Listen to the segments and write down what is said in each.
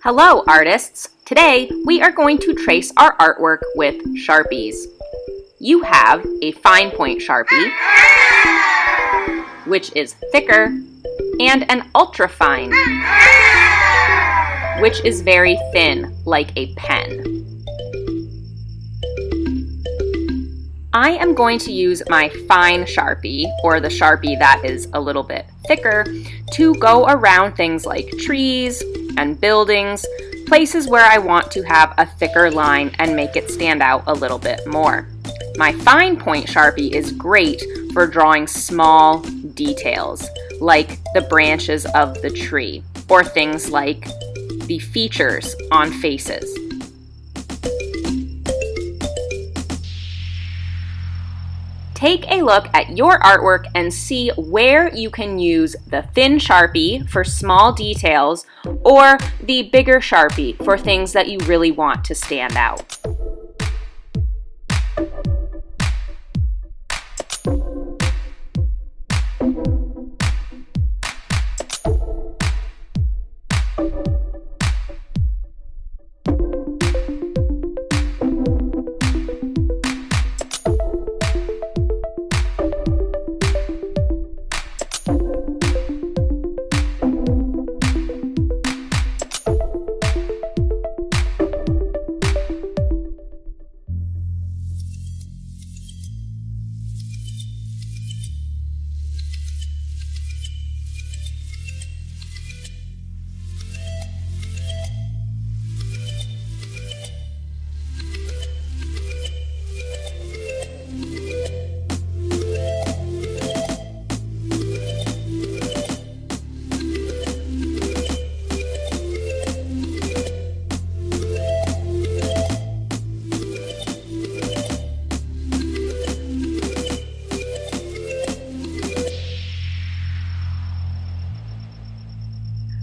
Hello, artists! Today, we are going to trace our artwork with Sharpies. You have a fine point Sharpie, which is thicker, and an ultrafine, which is very thin, like a pen. I am going to use my fine Sharpie, or the Sharpie that is a little bit thicker, to go around things like trees and buildings, places where I want to have a thicker line and make it stand out a little bit more. My fine point Sharpie is great for drawing small details, like the branches of the tree, or things like the features on faces. Take a look at your artwork and see where you can use the thin Sharpie for small details or the bigger Sharpie for things that you really want to stand out.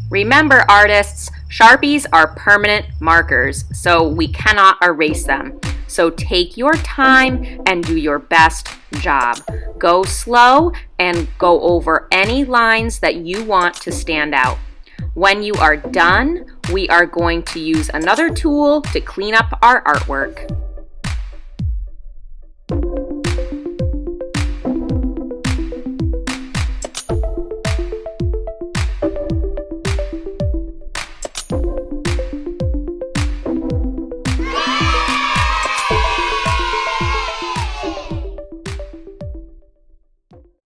Remember, artists, Sharpies are permanent markers, so we cannot erase them. So take your time and do your best job. Go slow and go over any lines that you want to stand out. When you are done, we are going to use another tool to clean up our artwork.